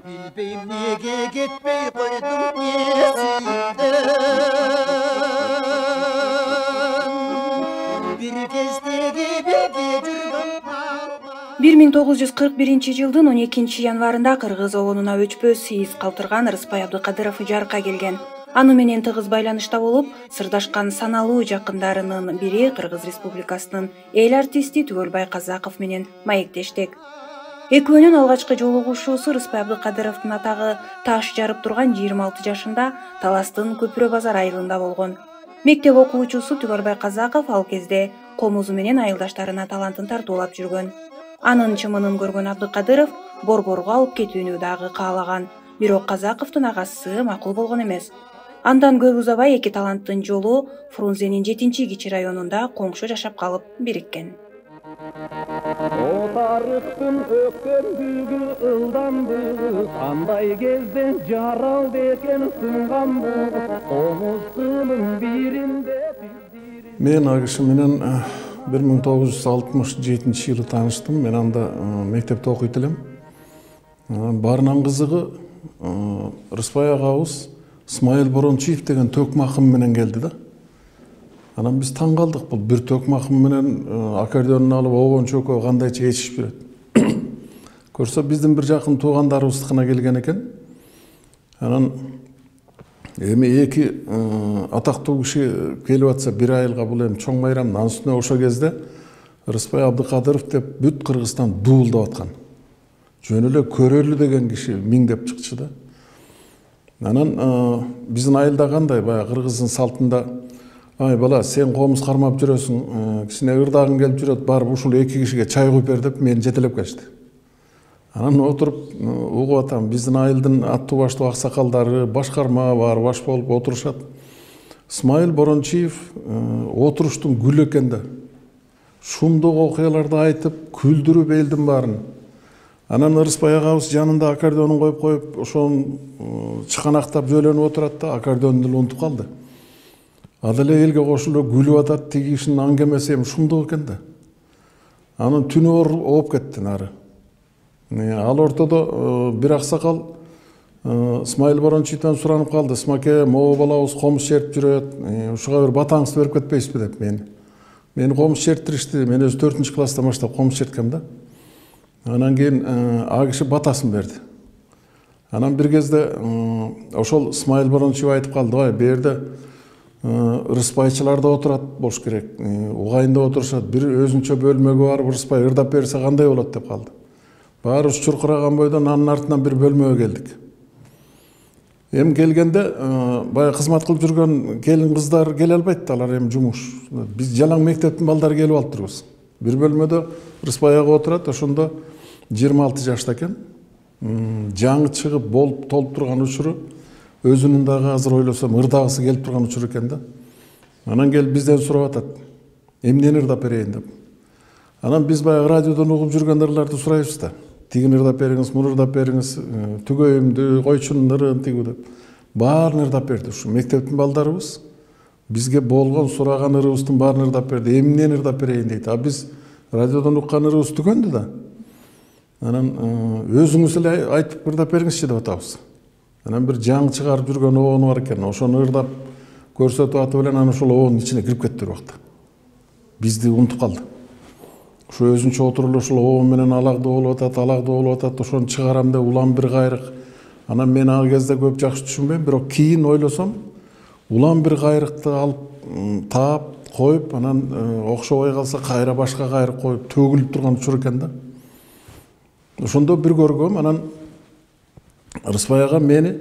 Bilbeyim nege gitmey koydum yesimden. Bir kezdegi birge жүргөн 1941 жылдын 12 январында Кыргыз обонуна өчпөс сийиз калтырган Рыспай Абдыкадыров жарка келген. Аны менен тыгыз байланышта болуп, сырдашкан саналуу жакындарынын бири Кыргыз Республикасынын эл артисти Түгөлбай Казаков менен маектештик. Экөөнүн алгачкы жолугушуусу Рыспай Абдыкадыровдун атагы таш жарып турган 26 жашында Таластын Көпүрө базар айылында болгон. Мектеп окуучусу Түгөлбай Казаков ал кезде комузу менен айылдаштарына талантын тартуулап жүргөн. Анын чымынын көргөн Абдыкадыров борборго алып кетүүнү дагы каалаган. Бирок Казаковдун агасы макул болгон эмес. Андан көп узабай эки таланттын жолу Фрунзенин 7-Кичи районунда коңшу жашап калып бириккен. Тарыктын өккөндүгү ылдамдыгы кандай кезде жаралды экен сынгамды комуз кылын биринде. Мен ал киши менен 1967 жылы тааныштым. Мен анда мектепте окуйт элем. Барынан кызыгы Рыспай агабыз Исмайыл Борончиев деген төкмакым менен келди да. Анан биз таң калдык, бул бир төкмакым менен аккордеонун алып обон чөкө кандайча ээрчишип берет. Көрсө биздин бир жакын туугандарыбыздыкына келген экен. Анан эми эки атактуу киши келип атса бир айылга бул эми чоң майрам. Анын үстүнө ошо кезде Рыспай Абдыкадыров деп бүт Кыргызстан дуулдап аткан. Жөн эле көрөлү деген киши миңдеп чыкчу да. Анан биздин айылда кандай баягы кыргыздын салтында ай бала сен комуз кармап жүрөсүң, кичине ырдагың келип жүрөт, барып ушул эки кишиге чай куюп бер деп мени жетелеп келишти. Анан отуруп угуп атам, биздин айылдын аттуу баштуу аксакалдары, башкарма бар, баш болуп отурушат. Исмайыл Борончиев отуруштун гүлү экен да. Шумдук окуяларды айтып, күлдүрүп элдин баарын. Анан Рыспай агабыз жанында аккордеонун коюп, ошону чыканактап жөлөнүп отурат да, аккордеонду унутуп калды. Ал эле элге кошулуп күлүп атат, тиги кишинин аңгемеси эми шумдук экен да. Анын түнү ооп кетти нары. Ал ортодо бир аксакал Исмайыл Борончиевден суранып калды. Исмаке, могу балабыз комуз чертип жүрөт, ушуга бир батаңызды берип кетпейсизби деп мени комуз чертиришти. Мен өзү 4-класстан баштап комуз черткем да. Анан кийин а киши батасын берди. Анан бир кезде ошол Исмайыл Борончиев айтып калды, ой, бу жерде Рыспайчылар да отурат болуш керек, угайында отурушат, бир өзүнчө бөлмөгө барып Рыспай ырдап берсе кандай болот деп калды. Баарыбыз чуркураган бойдон анын артынан бир бөлмөгө келдик. Эми келгенде баягы кызмат кылып жүргөн келин кыздар келе албайт, алар эми жумуш. Биз жалаң мектептин балдары келип алыптырбыз. Бир бөлмөдө Рыспай ага отурат, ошондо 26 жашта экен. Жаңы чыгып болуп толуп турган учуру, өзүнүн дагы азыр ойлосом ырдагысы келип турган учур экен да. Анан келип бизден сурап атат, эмнени ырдап берейин деп. Анан биз баягы радиодон угуп жүргөн ырларды сурайбыз да. Тигин ырдап бериңиз, муну ырдап бериңиз, түгөйүмдү, койчунун ырын тигүү деп. Баарын ырдап берди. Ушу мектептин балдарыбыз бизге болгон сураган ырыбыздын баарын ырдап берди. Эмнени ырдап берейин дейт. А биз радиодон уккан ырыбыз түгөндү да. Анан өзүңүз эле айтып ырдап бериңизчи деп атабыз. Анан бир жаңы чыгарып жүргөн обону бар экен. Ошону ырдап көрсөтүп атып эле анан ошол обонун ичине кирип кетти бир убакта. Бизди унутуп калды. Ошо өзүнчө отуруп ошол обон менен алагдуу болуп атат, ошону чыгарам деп улам бир кайрык. Анан мен ал кезде көп жакшы түшүнбөйм, бирок кийин ойлосом, улам бир кайрыкты алып таап коюп, анан окшобой калса кайра башка кайрык коюп төгүлүп турган учур экен да. Ошондо бир көргөм, анан Рыспай ага мени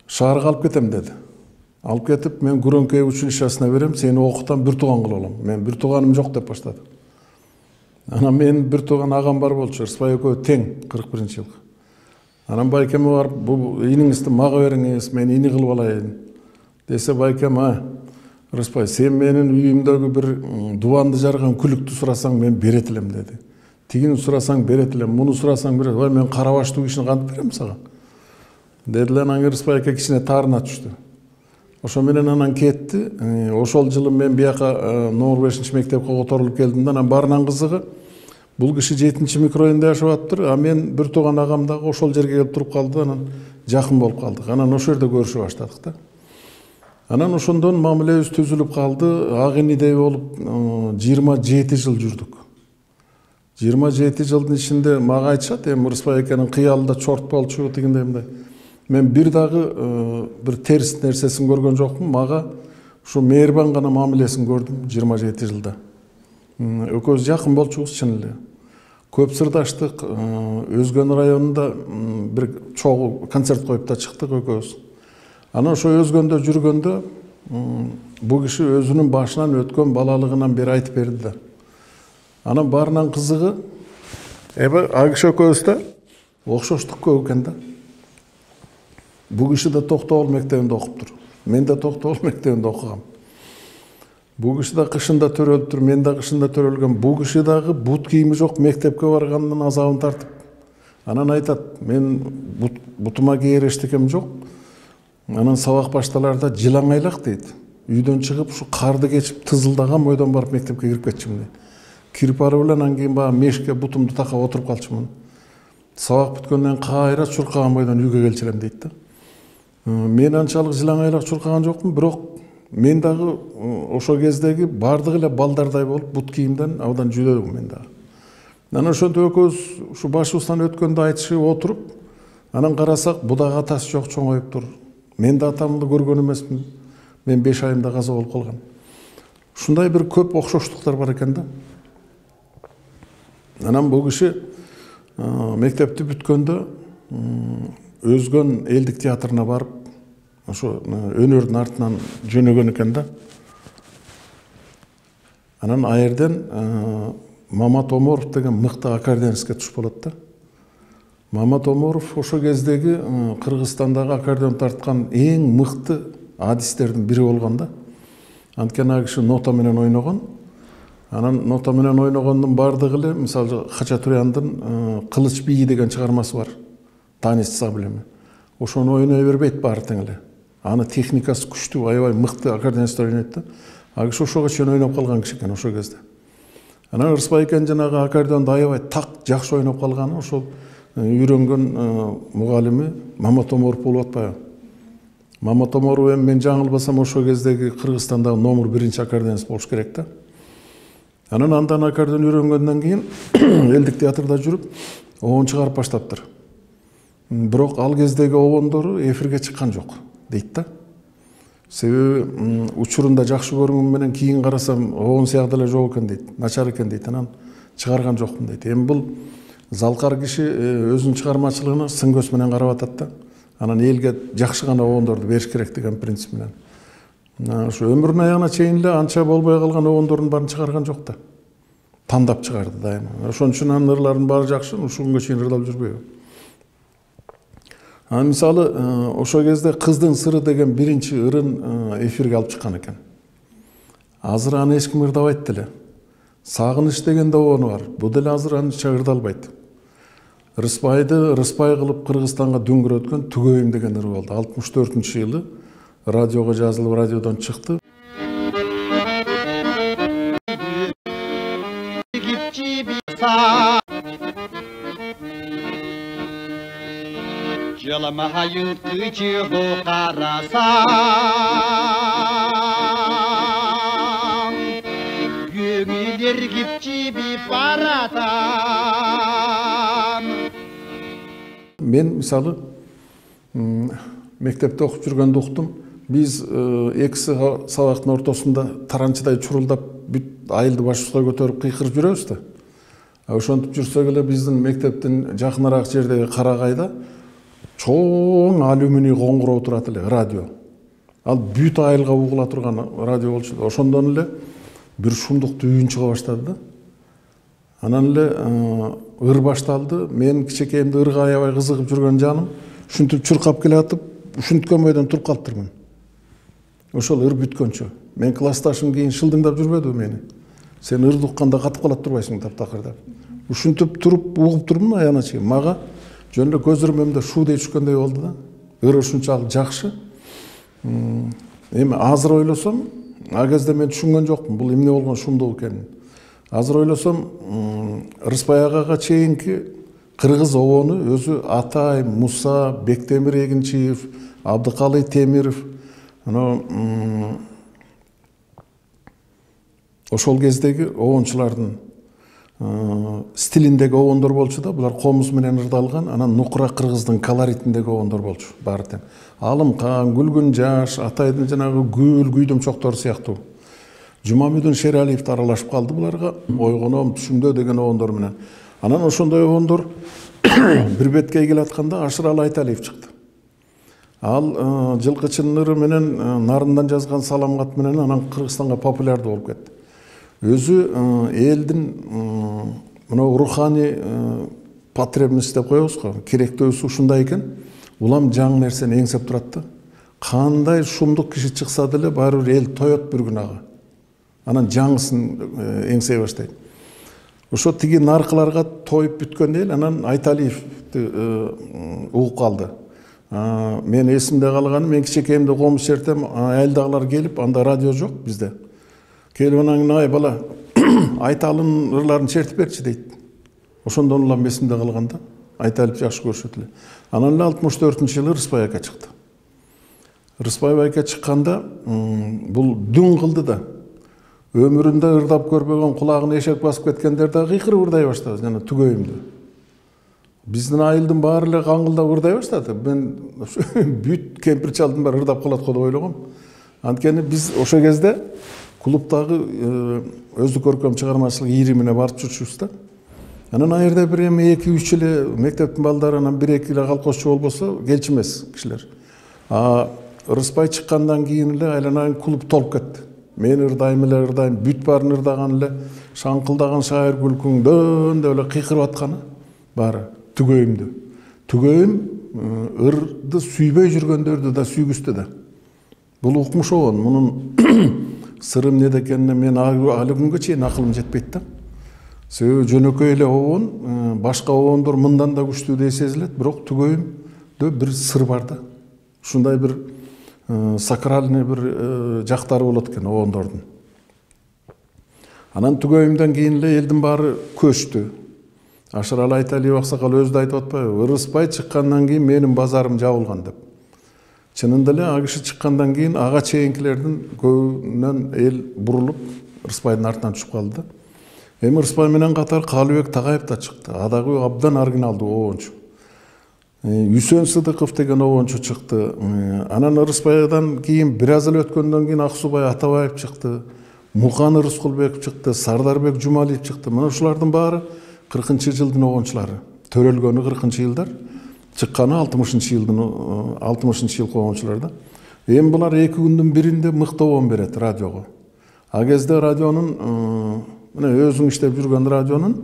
шаарга алып кетем деди. Алып кетип, мен Гүрөңкөй училищесине берем, сени окутам, бир тууган кылып алам. Мен бир тууганым жок деп баштады. Анан менин бир тууган агам бар болчу, Рыспай экөө тең 41-жылгы. Анан байкеме барып, бул иниңизди мага бериңиз, мен ини кылып алайын. Десе байкем, Рыспай, сен менин үйүмдөгү бир дубанды жарган күлүктү сурасаң мен берет элем деди. Тигини сурасаң берет элем, муну сурасаң берет. Ой, мен кара баштуу кишини кантип берем сага? Дедилер, анан Рыспай эке кичине таарына түштү. Ошо менен анан кетти. Ошол жылы мен бияка номер 5-мектепке которулуп келдим да, анан барынан кызыгы Бул киши 7-чи микрорайонда жашап атыптыр, а мен бир тууган агам дагы ошол жерге келип туруп калды, анан жакын болуп калдык. Анан ошол жерде көрүшө баштадык да. Анан ошондон мамилебиз түзүлүп калды. Ак инидей болуп 27 жыл жүрдүк. 27 жылдын ичинде мага айтышат, эми Рыспай экенин кыялында чорт болчу дегендей мындай. Мен бир дагы бир терс нерсесин көргөн жокмун. Мага ушу мээрбан гана мамилесин көрдүм 27 жылда. Экөөбүз жакын болчубуз чын эле. Көп сырдаштык, Өзгөн районунда бир чогуу концерт коюп да чыктык экөөбүз. Анан ошо Өзгөндө жүргөндө бул киши өзүнүн башынан өткөн балалыгынан бери айтып берди да. Анан баарынан кызыгы, ак киши экөөбүз да окшоштук көп экен да. Бул киши да Токтогул мектебинде окуптур. Мен да Токтогул мектебинде окугам. Бул киши да кышында төрөлүптүр, мен да кышында төрөлгөм. Бул киши дагы бут кийими жок мектепке баргандан азабын тартып. Анан айтат, мен бутума кийер эчтекем жок. Анан сабак башталарда жылаңайлак дейт. Үйдөн чыгып, ушу карды кечип, тызылдаган бойдон барып мектепке кирип кетчүмүн дейт. Кирип барып эле анан кийин баягы мешке бутумду такап отуруп калчумун. Сабак бүткөндөн кайра чуркаган бойдон үйгө келчү элем дейт да. Мен анчалык жылаңайлак чуркаган жокмун, бирок мен дагы ошол кездеги бардык эле балдардай болуп бут кийимден абдан жүдөдүм мен дагы. Анан ошентип экөөбүз ушу башыбыздан өткөндө айтышып отуруп, анан карасак будак атасы жок чоңоюптур. Мен да атамды көргөн эмесмин. Мен 5 айымда каза болуп калгам. Ушундай бир көп окшоштуктар бар экен да. Анан бул киши мектепти бүткөндө Өзгөн элдик театрына барып, ошо өнөрдүн артынан жөнөгөн экен да. Анан ал жерден Мамат Оморов деген мыкты аккордеонистке туш болот да. Мамат Оморов ошо кездеги Кыргызстандагы аккордеон тарткан эң мыкты адистердин бири болгон да. Анткени ал киши нота менен ойногон. Анан нота менен ойногондун бардыгы эле, мисалы Хачатуряндын Кылыч бийи деген чыгармасы бар. Танисца билем. Ошону ойной бербейт баары тең эле. Аны техникасы күчтүү, аябай мыкты аккордеонисттер ойнойт да. Ал киши ошого чейин ойноп калган киши экен ошол кезде. Анан Рыспай экен жанагы аккордеонду аябай так жакшы ойноп калганы ошол үйрөнгөн мугалими Мамат Оморов болуп атпайбы. Мамат Оморов эми мен жаңылбасам ошол кездеги Кыргызстандагы номер 1 аккордеонист болуш керек да. Анан андан аккордеон үйрөнгөндөн кийин элдик театрда жүрүп, обон чыгарып баштаптыр. Бирок ал кездеги обондору эфирге чыккан жок дейт да. Себеби учурунда жакшы көргөнүм менен кийин карасам обон сыяктуу эле жок экен дейт, начар экен дейт. Анан чыгарган жокмун дейт. Эми бул залкар киши өзүнүн чыгармачылыгына сын көз менен карап атат да. Анан элге жакшы гана обондорду бериш керек деген принцип менен. Ошо өмүрүнүн аягына чейин эле анча болбой калган обондордун баарын чыгарган жок да. Тандап чыгарды дайыма. Ошон үчүн анын ырларынын баары жакшы, ушул күнгө чейин ырдап жүрбөйбү. Мисалы, ошол кезде Кыздын сыры деген биринчи ырын эфирге алып чыккан экен. Азыр аны эч ким ырдабайт деле. Сагыныч деген да обону бар. Бул деле азыр анча ырдалбайт. Рыспайды Рыспай кылып Кыргызстанга дүңгүрөткөн Түгөйүм деген ыры болду. 64-жылы радиого жазылып, радиодон чыкты. Жыламайын кычыгы карасам, көңүлдөр кипчибип баратам. Мен мисалы мектепте окуп жүргөндө уктум. Биз экиси сабактын ортосунда таранчыдай чурулдап бүт айылды башыбызга көтөрүп кыйкырып жүрөбүз да. Ошентип жүрсөк эле биздин мектептин жакыныраак жердеги карагайда чоң алюминий коңгуроо турат эле, радио. Ал бүт айылга угула турган радио болчу. Ошондон эле бир шумдуктуу үйүн чыга баштады да. Анан эле ыр башталды. Мен кичекейимде ырга аябай кызыгып жүргөн жаным ушинтип чуркап келатып, ушинткөн бойдон туруп калыптырмын. Ошол ыр бүткөнчө. Мен классташым кийин шылдыңдап жүрбөдү мени. Сен ырды укканда катып калат турбайсың таптакыр деп. Ушинтип туруп угуп турмун аягына чейин. Мага жөн эле көз ирмемде шуудей түшкөндөй болду да. Ыр ушунчалык жакшы. Эми азыр ойлосом, ал кезде мен түшүнгөн жокмун бул эмне болгон шумдук экенин. Азыр ойлосом, Рыспай агага чейинки кыргыз обону өзү Атай, Муса, Бектемир Эгинчиев, Абдыкалый Темиров ошол кездеги обончулардын стилиндеги обондор болчу да, булар комуз менен ырдалган, анан нукура кыргыздын колоритиндеги обондор болчу баары тең. Алымкан, Күлгүн Жаш, Атайдын жанагы Гүл, Күйдөмчоктору сыяктуу. Жумамүдүн Шералиев аралашып калды буларга, ойгоном, түшүмдө деген обондор менен. Анан ошондой обондор бир бетке келе атканда Ашыралы Айталиев чыкты. Ал жылкычынын ыры менен нарындан жазган саламгат менен анан Кыргызстанга популярдуу болуп кетти. Өзү элдин мына руханий потребность деп коебуз го, керектөөсү ушундай экен. Улам жаңы нерсени эңсеп турат да. Кандай шумдук киши чыкса деле баары бир эл тоет бир күн ага. Анан жаңысын эңсей баштайт. Ошо тиги наркыларга тоюп бүткөн эл анан Айталиевди угуп калды. Мен эсимде калганы, мен кичекейимде комуз чертем, айылдагылар келип, анда радио жок бизде. Келип анан ай бала, Айталын ырларын чертип берчи дейт. Ошондон улам эсимде калганда, Айталип жакшы көрүшөт эле. Анан эле 64-жылы Рыспай айка чыкты. Рыспай айка чыкканда бул дүн кылды да. Өмүрүндө ырдап көрбөгөн, кулагына эшек басып кеткендер да кыйкырып ырдай баштады, жана түгөйүмдү. Биздин айылдын баары эле каңгылдап ырдай баштады. Мен бүт кемпир чалдын баары ырдап калат го деп ойлогом. Анткени биз ошо кезде клубтагы өздүк көркөм чыгармачылык ийримине барып жүрчүбүз да. Анан ай жерде бир эми 2-3 эле мектептин балдары, анан 1-2 эле колхозчу болбосо келчү эмес кишилер. Рыспай чыккандан кийин эле айланайын клуб толуп кетти. Мен ырдайм эле ырдайм, бүт баарын ырдаган эле, шаңкылдаган шайыр күлкүңдөн деп эле кыйкырып атканы баары түгөйүмдү. Түгөйүм ырды сүйбөй жүргөндөрдү да сүйгүстү да. Бул укмуш обон, мунун сырым неде экенине мен али күнгө чейин акылым жетпейт да. Себеби жөнөкөй эле обон, башка обондор мындан да күчтүү сезилет, бирок түгөйүмдө бир сыр бар да. Ушундай бир сакральный бир жактары болот экен обондордун. Анан түгөйүмдөн кийин эле элдин баары көчтү. Ашыралы Айталиев аксакал өзү да айтып атпайбы, Рыспай чыккандан кийин менин базарым жабылган деп. Чынында эле ага киши чыккандан кийин ага чейинкилердин көбүнөн эл бурулуп Рыспайдын артынан түшүп калды. Эми Рыспай менен катар Калыбек Тагаев да чыкты. Адагы абдан оригиналдуу обончу. Үсөн Сыдыков деген обончу чыкты. Анан Рыспайдан кийин бир аз эле өткөндөн кийин Аксубай Атабаев чыкты. Мукан Рыскулбеков чыкты, Сардарбек Жумалиев чыкты. Мына ушулардын баары 40-жылдын обончулары. Төрөлгөнү 40-жылдар, чыкканы 60-жыл обончулар да. Эми булар 2 күндүн биринде мыкты обон берет радиого. А кезде радионун мына өзүң иштеп жүргөн радионун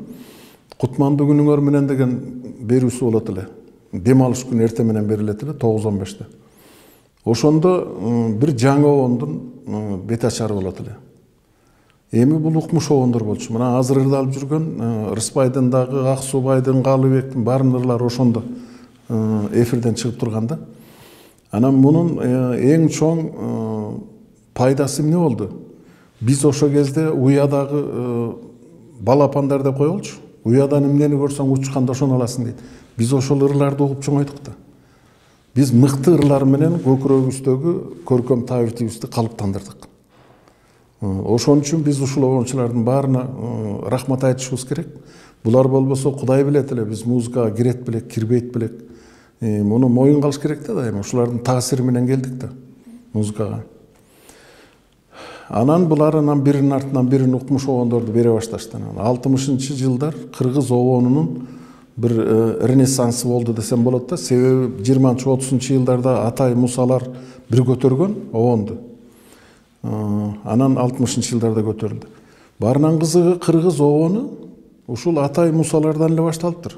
Кутмандуу күнүңөр менен деген берүүсү болот эле. Дем алыш күнү эрте менен берилет эле 9:15-те. Ошондо бир жаңы обондун бет ачары болот эле. Эми бул укмуш обондор болчу. Мына азыр ырдалып жүргөн Рыспайдын дагы, Аксубайдын, Калыбектин баарын ырлары ошондо эфирден чыгып турганда. Анан мунун эң чоң пайдасы эмне болду? Биз ошо кезде уядагы балапандар деп коелучу. Уядан эмнени көрсөң учканда ошону аласың дейт. Биз ошол ырларды угуп чоңойдук да. Биз мыкты ырлар менен көкүрөгүбүздөгү көркөм табитибизди калыптандырдык. Ошон үчүн биз ушул обончулардын баарына рахмат айтышыбыз керек. Булар болбосо Кудай билет эле биз музыкага кирет белек, кирбейт белек. Муну моюнга алыш керек да дайыма. Ушулардын таасири менен келдик да музыкага. Анан буларынан биринин артынан бирин укмуш обондорду бере башташты. 60-жылдар кыргыз обонунун бир ренессансы болду десем болот да. Себеби 20-30-жылдарда Атай, Мусалар бир көтөргөн обонду. Анан 60-жылдарда көтөрүлдү. Баарынан кызыгы кыргыз обону ушул Атай, Мусалардан эле башталыптыр.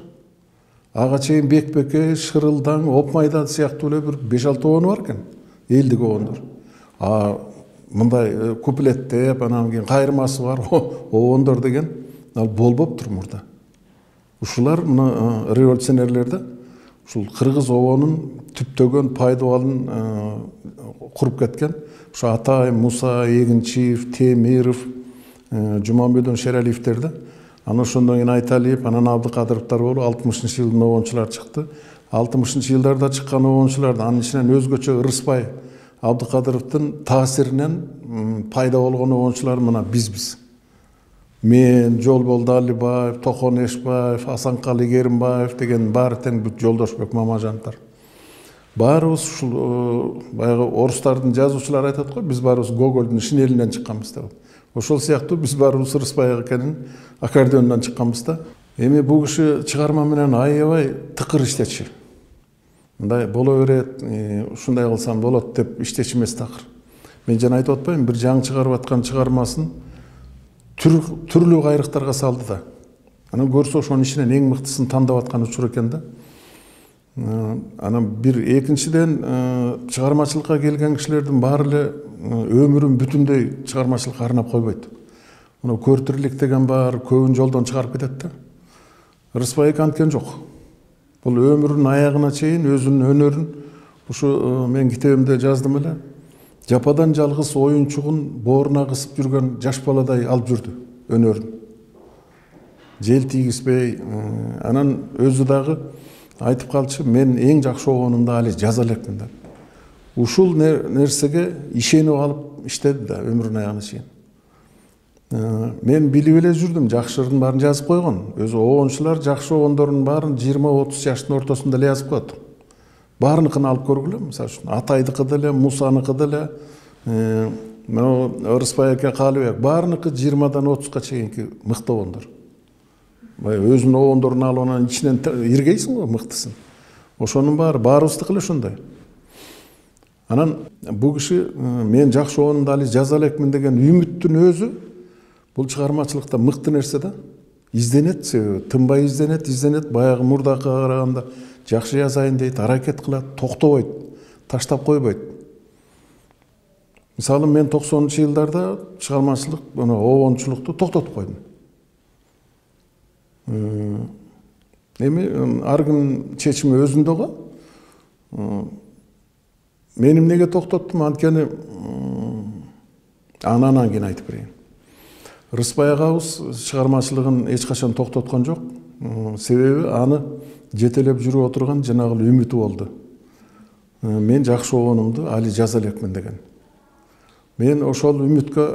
Ага чейин Бекбеке, Шырылдаң, Опмайда сыяктуу эле бир 5-6 обону бар экен. Элдик обондор. Мындай куплеттеп, анан кийин кайрмасы бар обондор деген ал болбоптур мурда. Ушулар мына революционерлерде ушул кыргыз обонун түптөгөн пайдабалын куруп кеткен. Ушу Атай, Муса, Эгинчиев, Темиров, Жумамбедон Шералиевтерди Аны ошондон кийин Айталиев, анан Абдыкадыровдор болуп 60-жылдын обончулары чыкты. 60-жылдарда чыккан обончуларды анын ичинен өзгөчө Ырыспай, Абдыкадыровдун таасиринен пайда болгон обончулар мына бизбиз. Мен, Жолбол Далибаев, Токон Эшбаев, Асанкалы Керимбаев деген баары тең бүт Жолдошбек Мамажановдор. Баарыбыз ушул баягы орустардын жазуучулары айтат го, биз баарыбыз Гогольдун шинелинен чыкканбыз деп. Ошол сыяктуу биз баарыбыз Ырыспай акенин аккордеондон чыкканбыз да. Эми бул киши чыгарма менен аябай тыкыр иштечи. Мындай боло берет, ушундай кылсам болот деп иштечи эмес такыр. Мен жана айтып атпайм, бир жаңы чыгарып аткан чыгармасын түрлүү кайрыктарга салды да. Анан көрсө ошонун ичинен эң мыктысын тандап аткан учур экен да. Анан бир экинчиден чыгармачылыкка келген кишилердин баары эле өмүрүн бүтүндөй чыгармачылыкка арнап койбойт. Мына көртүрлүк деген бар, көбүн жолдон чыгарып кетет да. Ырыспай анткен жок. Бул өмүрүнүн аягына чейин өзүнүн өнөрүн ушу мен китебимде жаздым эле. Жападан жалгыз оюнчугун бооруна кысып жүргөн жаш баладай алып жүрдү өнөрүн. Жел тийгизбей, анан өзү дагы айтып калчу, мен эң жакшы огонумду али жаза элекмин деп. Ушул нерсеге ишенип алып иштеди да өмүрүнүн аягына чейин. Мен билип эле жүрдүм, жакшырдын баарын жазып койгон. Өзү огончулар жакшы огондордун баарын 20-30 жаштын ортосунда эле жазып коет. Баарыныкын алып көргүлө, мисалы үчүн Атайдыкы деле, Мусаныкы деле, Ырыспай аке, Калыбек, баарыныкы 20-дан 30-га чейинки мыкты огондор. Өзүнүн огондорун алып анан ичинен иргейсиң го мыктысын. Ошонун баарыбыздыкы эле ошондой. Анан бул киши мен жакшы огонумду али жаза элекмин деген үмүттүн өзү бул чыгармачылыкта мыкты нерсе да. Изденет, тынбай изденет, баягы мурдакыга караганда жакшы жазайын дейт, аракет кылат, токтобойт, таштап койбойт. Мисалы мен 90-жылдарда чыгармачылык, обончулукту токтотуп койдум. Эми ар ким чечими өзүндө го. Мен эмнеге токтоттум, анткени анан кийин айтып берейин. Ырыспай агабыз чыгармачылыгын эч качан токтоткон жок. Себеби аны жетелеп жүрүп отурган жанагы үмүтү болду. Мен жакшы огонумду али жаза элекмин деген. Мен ошол үмүткө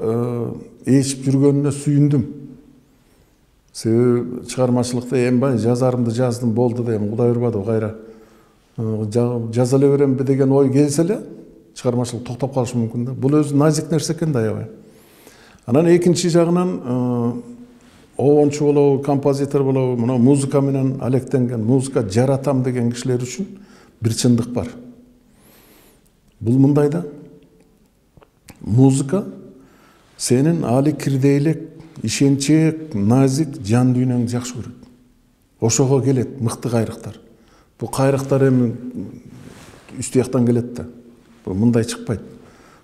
ээчип жүргөнүнө сүйүндүм. Себеби чыгармачылыкта эмбай жазарымды жаздым болду дейм, Кудай урбады кайра. Жаза эле беремби деген ой келсе эле чыгармачылык токтоп калышы мүмкүн да. Бул өзү назик нерсе экен да аябай. Анан экинчи жагынан обончу болобу, композитор болобу, мына музыка менен алектенген, музыка жаратам деген кишилер үчүн бир чындык бар. Бул мындай да. Музыка сенин али кирдейлик, ишенчек, назик жан дүйнөңдү жакшы көрөт. Ошого келет мыкты кайрыктар. Бул кайрыктар эми үстү жактан келет да. Бул мындай чыкпайт.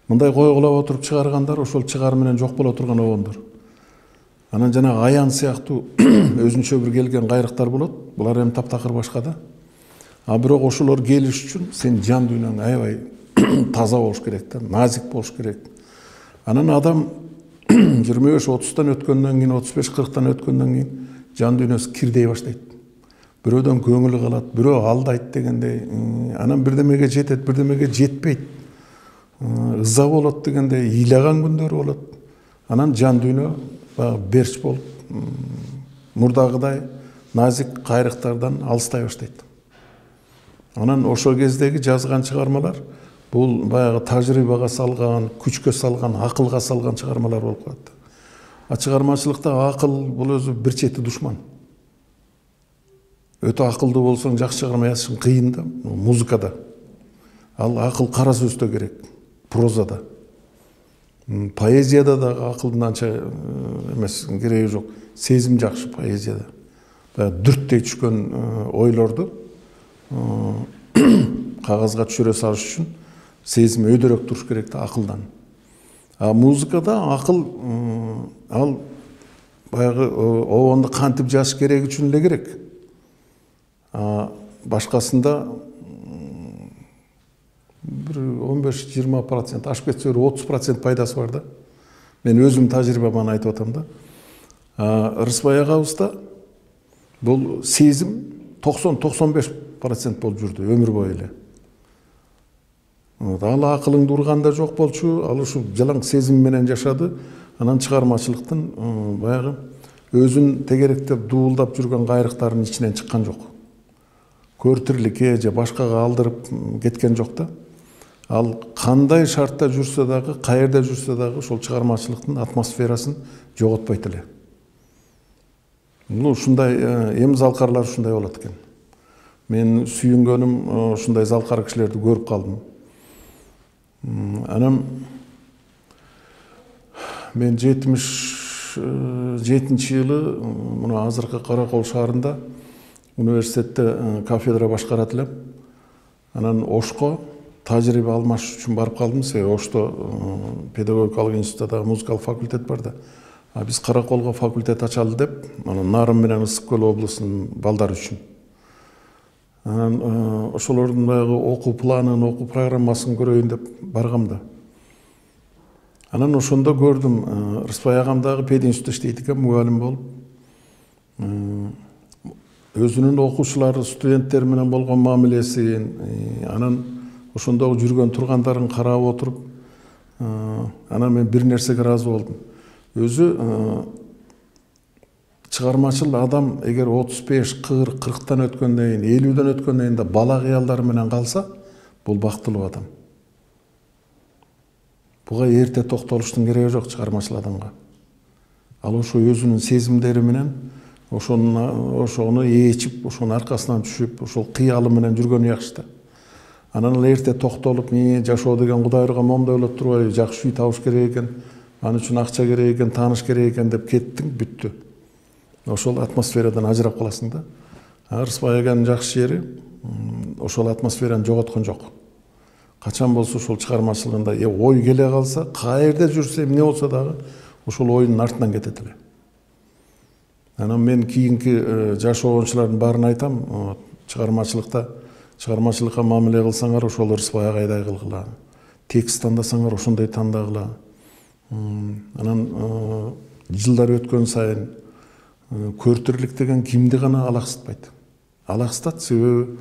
Мындай койгулап отуруп чыгаргандар ошол чыгар менен жок боло турган огондор. Анан жана аян сыяктуу өзүнчө бир келген кайрыктар болот. Булар эми таптакыр башка да. А бирок ошолор келиш үчүн сен жан дүйнөң аябай таза болуш керек да, назик болуш керек. Анан адам 25-30тан өткөндөн кийин, 35-40тан өткөндөн кийин жан дүйнөсү кирдей баштайт. Бирөөдөн көңүлү калат, бирөө алдайт дегендей, анан бирдемеге жетет, бирдемеге жетпейт. Ыза болот дегендей, ыйлаган күндөр болот. Анан жан дүйнө берч болуп, мурдагыдай назик кайрыктардан алыстай баштайт. Анан ошол кездеги жазган чыгармалар бул баягы тажрыйбага салган, күчкө салган, акылга салган чыгармалар болуп калат. А чыгармачылыкта акыл бул өзү бир чети душман. Өтө акылдуу болсоң жакшы чыгарма жазышың кыйын да, музыкада. Ал акыл кара сөздө керек, прозада. Поэзияда да акылдын анча эмес кереги жок. Сезим жакшы поэзияда. Дүрттей түшкөн ойлорду кагазга түшүрө салыш үчүн сезим өйдөрөөк туруш керек да акылдан. А музыкада акыл ал баягы обонду кантип жазыш кереги үчүн эле керек. Башкасында bir 15-20% ашып кетсе 30% пайдасы бар да. Мен өзүм тажрыйбаман айтып атам да. Рыспай агабызда бул сезим 90-95% болуп жүрдү өмүр бою эле. Ал акылыңды урганда жок болчу, ал ушу жалаң сезим менен жашады. Анан чыгармачылыктын баягы өзүн тегеректеп дуулдап жүргөн кайрыктарынын ичинен чыккан жок. Көртүрлүккө же башкага алдырып кеткен жок да. Ал кандай шартта жүрсө дагы, каерде жүрсө дагы ошол чыгармачылыктын атмосферасын жоготпойт эле. Ушундай эми залкарлар ушундай болот экен. Мен сүйүнгөнүм ушундай залкар кишилерди көрүп калдым. Анан мен 77-жылы мына азыркы Каракол шаарында университетте кафедра башкарат элем. Анан Ошко тажрыйба алмаш үчүн барып калдым. Ошто педагогикалык институтта музыкалык факультет бар да. Биз Караколго факультет ачалы деп, Нарын менен Ысык Көл облусунун балдары үчүн. Анан ошолордун баягы окуу планын, окуу программасын көрөйүн деп баргам да. Анан ошондо көрдүм, Рыспай агам дагы пединститутта иштейт экен, мугалим болуп. Өзүнүн окуучулары, студенттер менен болгон мамилесин, анан ошондогу жүргөн тургандарын карап отуруп, анан мен бир нерсеге ыраазы болдум. Өзү чыгармачыл адам эгер 35-40-40тан өткөндөн кийин, 50дөн өткөндөн кийин да бала кыялдары менен калса, бул бактылуу адам. Буга эрте токтолуштун кереги жок чыгармачыл адамга. Ал ошо өзүнүн сезимдери менен ошону ээчип, ошонун аркасынан түшүп, ошол кыялы менен жүргөнү жакшы да. Анан эле эрте токтолуп, жашоо деген Кудай урган момдой болот турбайбы, жакшы үй табыш керек экен, аны үчүн акча керек экен, тааныш керек экен деп кеттиң, бүттү. Ошол атмосферадан ажырап каласың да. Рыспай аганын жакшы жери ошол атмосфераны жоготкон жок. Качан болсо ошол чыгармачылыгында ой келе калса, каерде жүрсө, эмне болсо дагы ошол оюнун артынан кетет эле. Анан мен кийинки жашоончулардын баарын айтам, чыгармачылыкка мамиле кылсаңар, ошол Рыспай агайдай кылгыла. Текст тандасаңар, ошондой тандагыла. Анан жылдар өткөн сайын көртүрлүк деген кимди гана алаксытпайт. Алаксытат, себеби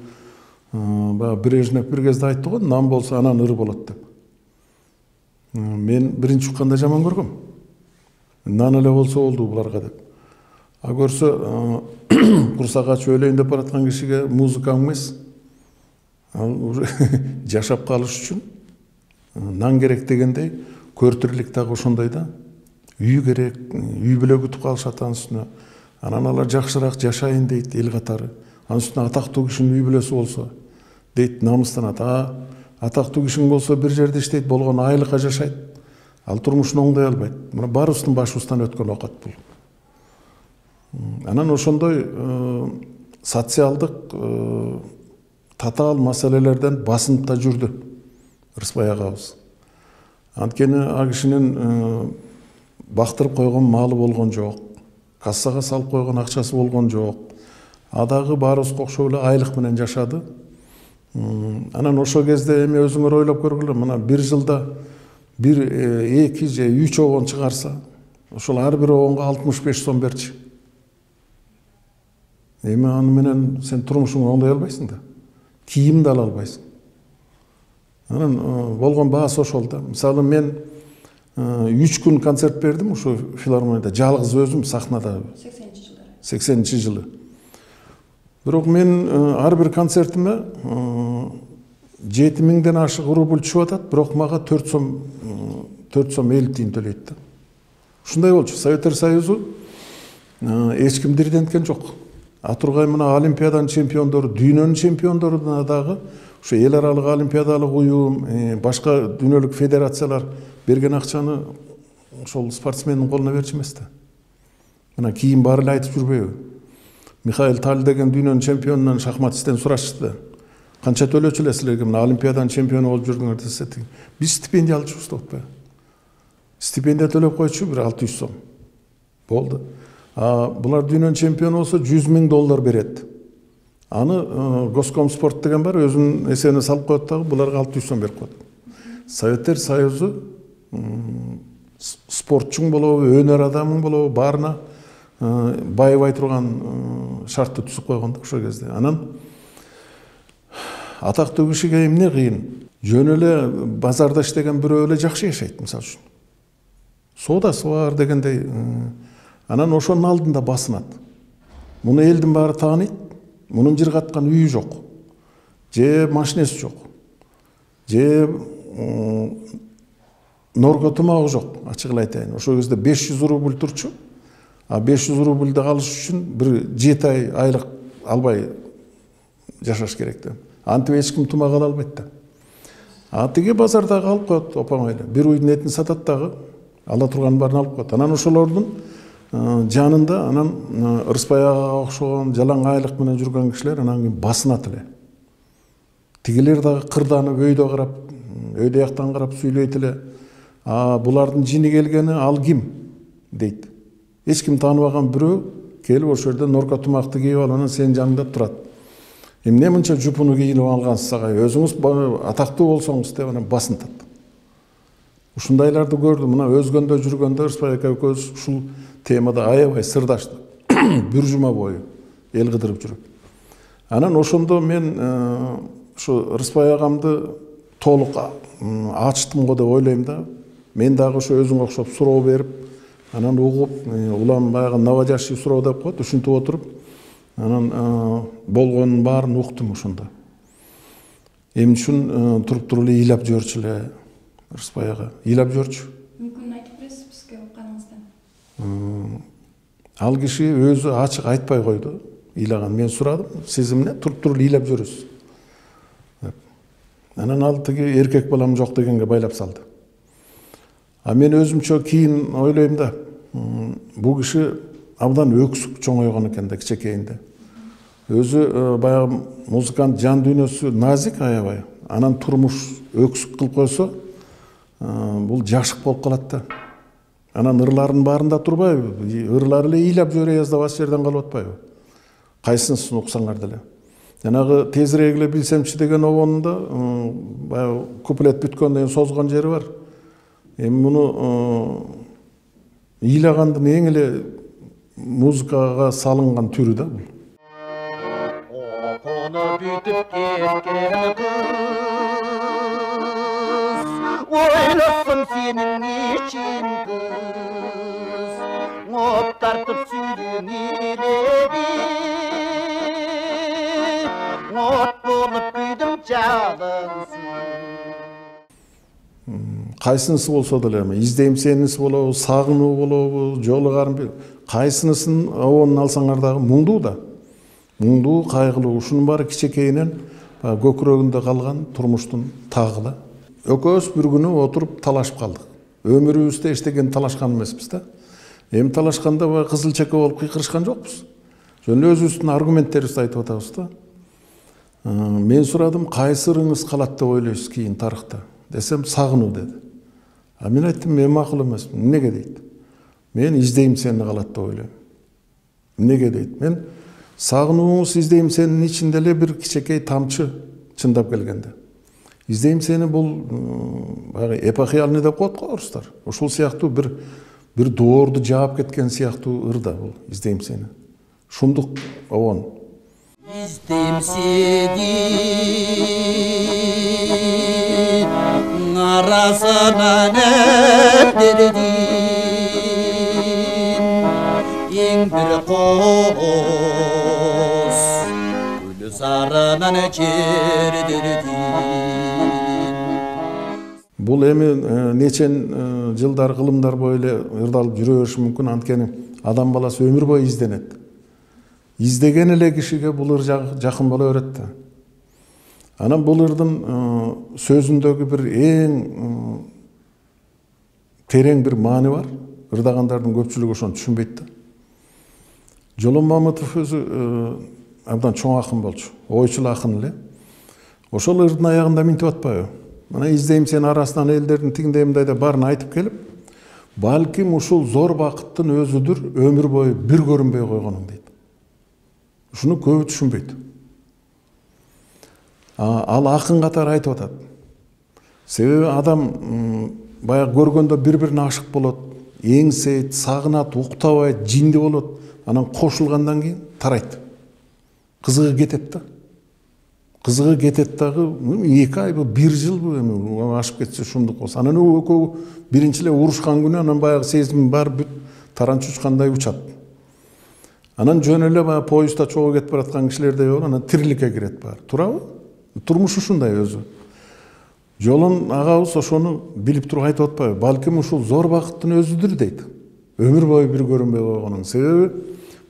Брежнев бир кезде айтты го, нан болсо анан ыр болот деп. Мен биринчи укканда жаман көргөм. Нан эле болсо болду буларга деп. А көрсө курсак ачып өлөйүн деп бараткан кишиге музыка эмес. Ал уже жашап калыш үчүн нан керек дегендей, көртүрлүк дагы ошондой да. Үй керек, үй бүлө күтүп калышат анын үстүнө. Анан алар жакшыраак жашайын дейт эл катары. Анын үстүнө атактуу кишинин үй бүлөсү болсо дейт, намыстанат. Атактуу кишиң болсо бир жерде иштейт, болгону айлыкка жашайт. Ал турмушун оңдой албайт. Мына баарыбыздын башыбыздан өткөн оокат бул. Анан ошондой социалдык татаал маселелерден басынып жүрдү Рыспай агабыз. Анткени а кишинин бактырып койгон малы болгон жок, кассага салып койгон акчасы болгон жок. Адагы баарыбызга окшоп эле айлык менен жашады. Анан ошол кезде эми өзүңөр ойлоп көргүлө, мына бир жылда бир 2 же 3 огон чыгарса, ошол ар бир огонго 65 сом берчи. Эми аны менен сен турмушуңду оңдой албайсың да. Кийим да ала албайсың. Анан болгон баасы ошол да. Мисалы мен 3 күн концерт бердим ушу филармонияда, жалгыз өзүм сахнада. 80-жылы. 80-жылы. Бирок мен ар бир концертиме 7000ден ашык рубль түшүп атат, бирок мага 4 сом 50 тиын төлөйт да. Ушундай болчу. Советтер Союзу эч ким дирденткен жок. Атургай мына олимпиаданын чемпиондору, дүйнөнүн чемпиондоруна дагы ушу эл аралык олимпиадалык уюм, башка дүйнөлүк федерациялар берген акчаны ошол спортсмендин колуна берчү эмес да. Мына кийин баары эле айтып жүрбөйбү? Михаил Таль деген дүйнөнүн чемпионунан шахматисттен сурашты. Канча төлөчү элесилерге мына олимпиаданын чемпиону болуп жүрдүңөр десе, биз стипендия алчубуз деп атпайбы? Стипендия төлөп койчу, бир 600 сом. Болду. Булар дүйнөнүн чемпиону болсо $100,000 берет. Аны Госкомспорт деген бар, өзүнүн эсебине салып коет дагы, буларга 600 сом берип коет. Советтер Союзу спортчуң болобу, өнөр адамың болобу, баарына байыбай турган шартты түзүп койгон да ошол кезде. Анан атактуу кишиге эмне кыйын? Жөн эле базарда иштеген бирөө эле жакшы жашайт, мисалы үчүн. Соодасы бар дегендей. Анан ошонун алдында басынат. Муну элдин баары тааныйт. Мунун жыргаткан үйү жок. Же машинеси жок. Же норго тумагы жок, ачык эле айтайын. Ошол кезде 500 рубль турчу. А 500 рубльди алыш үчүн бир 7 ай айлык албай жашаш керек да. Антип эч ким тумак ала албайт да. А тиги базардагы алып коет опамайлы. Бир уйдун этин сатат дагы, ала турган баарын алып коет. Анан ошолордун жанында анан Ырыспай ага окшогон жалаң айлык менен жүргөн кишилер анан кийин басынат эле. Тигилер дагы кырданып өйдө карап, өйдө жактан карап сүйлөйт эле. А булардын жини келгени ал ким дейт. Эч ким тааныбаган бирөө келип ошол жерде норка тумакты кийип алып анан сенин жаныңда турат. Эмне мынча жупуну кийинип алгансыз ага? Өзүңүз атактуу болсоңуз деп анан басынтат. Ушундайларды көрдүм. Мына өзгөндө жүргөндө Ырыспай ака экөөбүз ушул темада аябай сырдаштык. Бир жума бою эл кыдырып жүрүп. Анан ошондо мен ушу Ырыспай агамды толук ачтым го деп ойлойм да. Мен дагы ошо өзүңө окшоп суроо берип, анан угуп, улам баягы наводящий суроо деп коет, ушинтип отуруп, анан болгонун баарын уктум ошондо. Эмне үчүн туруп эле ыйлап жиберчү эле Ырыспай ага. Ыйлап жиберчү. Мүмкүн айтып бересиз бизге укканыңыздан? Ал киши өзү ачык айтпай койду. Ыйлаган. Мен сурадым, сиз эмне туруп эле ыйлап жүрөсүз деп. Анан ал тиги эркек балам жок дегенге байлап салды. А мен өзүмчө кийин ойлойм да, бул киши абдан өксүк чоңойгон экен да кичекейинде. Өзү баягы музыкант жан дүйнөсү назик аябай. Анан турмуш өксүк кылып койсо, бул жашык болуп калат да. Анан ырларын баарында турбайбы? Ырлар эле ыйлап жибере жаздабас жерден калып атпайбы? Кайсынысын уксаңар деле. Жанагы тезирээк эле билсемчи деген обонунда баягы куплет бүткөндөн созгон жери бар. Эми муну ыйлагандын эң эле музыкага салынган түрү да бул. Окуну бүтүп кеткен кыз, ойлосын сенин ичин кыз, оп тартып сүйдүң илеби, от болуп күйдүм жалынсыз. Кайсынысы болсо деле, издейм сенisi болобу, сагынуу болобу, жолугарым бир. Кайсынысын обонун алсаңар дагы муңдуу да. Муңдуу, кайгылуу, ушунун баары кичекейинен көкүрөгүндө калган турмуштун тагы да. Экөөбүз бир күнү отуруп талашып калдык. Өмүрүбүздө эчтеген талашкан эмеспиз да. Эми талашканда баягы кызыл чеке болуп кыйкырышкан жокпуз. Жөн эле өзүбүздүн аргументтерибизди айтып атабыз да. Мен сурадым, кайсы ырыңыз калат деп ойлойсуз кийин тарыхта? Десем, сагынуу деди. А мен айттым, мен макул эмесмин. Эмнеге дейт? Мен издейм сени калат деп ойлойм. Эмнеге дейт? Мен сагынууңуз издейм сенин ичинде эле бир кичекей тамчы чындап келгенде. Издейм сени бул баягы эпохияльный деп коет го орустар. Ушул сыяктуу бир доорду жаап кеткен сыяктуу ыр да бул издейм сени. Шумдук обон. İzdim seni arasına ne dedin bir koz gülü sarına ne dedin. Бул эми нечен жылдар кылымдар бою эле ырдалып жүрө бериши мүмкүн, анткени адам баласы өмүр бою изденет. Издеген эле кишиге бул ыр жакын боло берет да. Анан бул ырдын сөзүндөгү бир эң терең бир маани бар. Ырдагандардын көпчүлүгү ошону түшүнбөйт да. Жолон Мамытов өзү абдан чоң акын болчу, ойчул акын эле. Ошол ырдын аягында минтип атпайбы? Мына издейм сени арасынан элдердин тигиндей мындайда баарын айтып келип, балким ушул зор бакыттын өзүдүр өмүр бою бир көрүнбөй койгонуң дейт. Ушуну көбү түшүнбөйт. Ал акын катары айтып атат. Себеби адам баягы көргөндө бири-бирине ашык болот, эңсейт, сагынат, уктабайт, жинди болот. Анан кошулгандан кийин тарайт. Кызыгы кетет да. Кызыгы кетет дагы 2 ай, 1 жыл эми ашып кетсе шумдук болсо. Анан экөө биринчи эле урушкан күнү анан баягы сезим бар бүт таранч учкандай учат. Анан жөн эле баягы поездда чогуу кетип бараткан кишилердей болуп, анан тириликке кирет баары. Туурабы? Турмуш ушундай өзү. Жолун агабыз ошону билип туруп айтып атпайбы? Балким ушул зор бакыттын өзүдүр дейт. Өмүр бою бир көрүнбөй койгонун себеби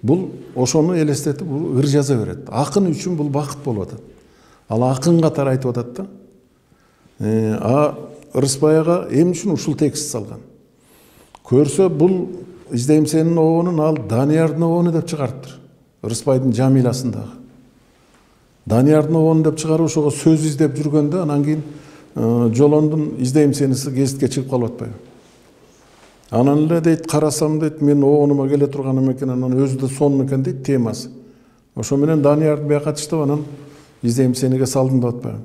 бул ошону элестетип ыр жаза берет. Акын үчүн бул бакыт болуп атат. Ал акын катары айтып атат да. Рыспаяга эмне үчүн ушул текст салган? Көрсө бул издейм сенин обонун ал Даниярдын обону деп чыгарыптыр. Рыспайдын Жамиласындагы. Даниярдын обону деп чыгарып ошого сөз издеп жүргөндө анан кийин Жолондун издейм сенisi гезитке чыгып калып атпайбы? Анан эле дейт, карасам дейт, мен обонума келе турганым экен, анан өзү да сонун экен дейт темасы. Ошо менен Даниярды бияка тыштап анан издейм сениге салдым деп атпайбы?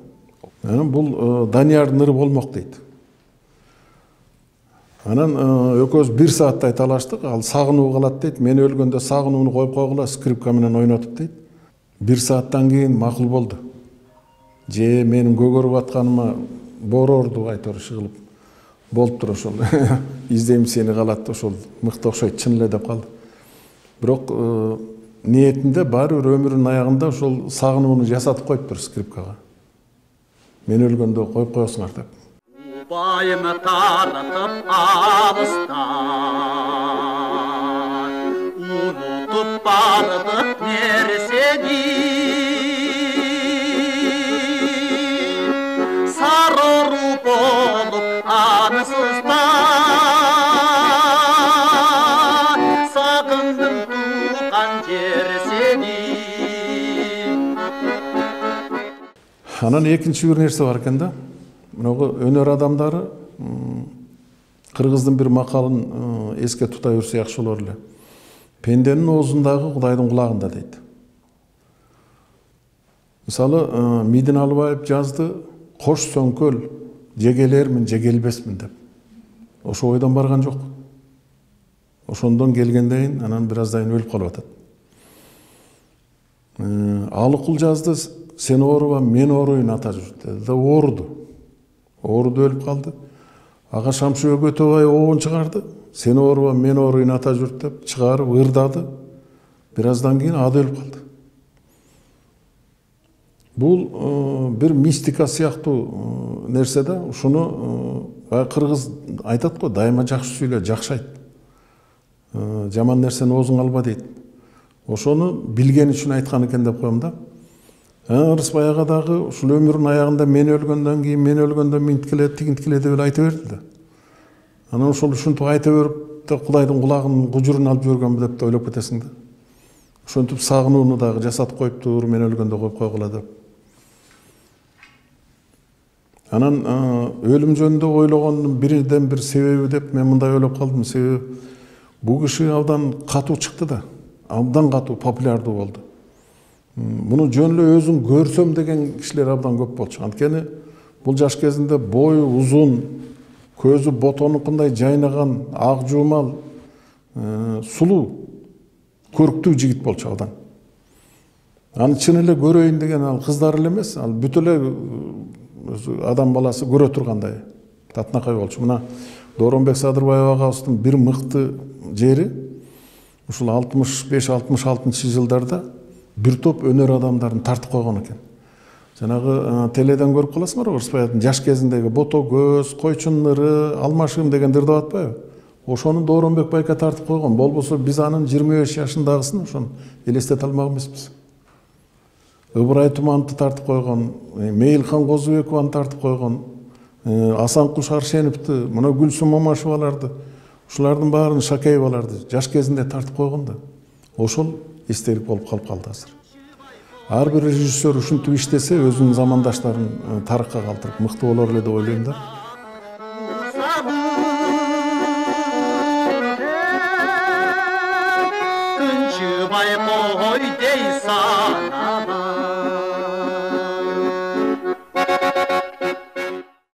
Анан бул Даниярдын ыры болмок дейт. Анан экөөбүз 1 сааттай талаштык, ал сагынуу калат дейт. Мен өлгөндө сагынууну коюп койгула, скрипка менен ойнотуп дейт. 1 сааттан кийин макул болду. Же менин көгөрүп атканыма борорду айтор шыгылып. Болуптур ошол. Издейм сени калат, ошол мыкты окшойт, чын эле деп калды. Бирок ниетинде баары бир өмүрүнүн аягында ошол сагынууну жасатып коюптур скрипкага. Мен өлгөндө коюп коесуңар деп. Bayımı tartıp alıstan unutup bardık nerseni sararıp olup anısızdan sakındım tuğan jerseni. Анан экинчи бир нерсе бар экен да. Мынагы өнөр адамдары кыргыздын бир макалын эске тута берсе жакшы болор эле. Пенденин оозундагы Кудайдын кулагында дейт. Мисалы, Мидин Алыбаев жазды, кош сөңкөл, жегелермин, жегелбесмин деп. Ошо ойдон барган жок. Ошондон келгенден анан бир аздан өлүп калып атат. Алыкул жазды, сен ооруба, мен ооруйн ата жүрдү. Да ооруду. Ооруду өлүп калды. Ага Шамшыбек Өтөбай оон чыгарды. Сен ооруба, мен ооруйн ата жүрдү деп чыгарып ырдады. Бир аздан кийин ады өлүп калды. Бул бир мистика сыяктуу нерсе да. Ушуну кыргыз айтат го, дайыма жакшы сүйлө, жакшы айт. Жаман нерсени оозуңа алба дейт. Ошону билген үчүн айткан экен деп коем да. Рыспаяга дагы ушул өмүрүнүн аягында мен өлгөндөн кийин, мен өлгөндө минткиле, тигинткиле деп айта берди да. Анан ошол ушинтип айта берип да Кудайдын кулагынын кужурун алып жибергенби деп да ойлоп кетесиң да. Ошентип сагынууну дагы жасатып коюптур, мен өлгөндө коюп койгула деп. Анан өлүм жөнүндө ойлогондун бирден бир себеби деп мен мындай ойлоп калдым. Себеби бул киши абдан катуу чыкты да. Абдан катуу популярдуу болду. Муну жөн эле өзүн көрсөм деген кишилер абдан көп болчу. Анткени бул жаш кезинде бою узун, көзү ботонукундай жайнаган, ак жуумал, сулуу, көрктүү жигит болчу абдан. Аны чын эле көрөйүн деген ал кыздар эле эмес, ал бүт эле адам баласы көрө тургандай татынакай болчу. Мына Дооронбек Садырбаев агабыздын бир мыкты жери ушул 65-66 жылдарда бир топ өнөр адамдарын тартып койгон экен. Жанагы теледен көрүп каласыңар го, Рыспаевдин жаш кезиндеги бото көз, койчун ныры, алмашым дегендер деп атпайбы? Ошону Дооронбек байка тартып койгон. Болбосо биз анын 25 жашындагысын ошону элестете алмак эмеспиз. Ыбырай Тумановду тартып койгон, Мейлхан Козубекованы тартып койгон, Асанкул Шаршеновду, мына Гүлсүм Мамашеваларды, ушулардын баарын, Шакееваларды жаш кезинде тартып койгон да. Ошол эстелик болуп калып калды азыр. Ар бир режиссер ушинтип иштесе, өзүнүн замандаштарын тарыхка калтырып мыкты болор эле деп ойлойм да. Күнчүбай кой дей сана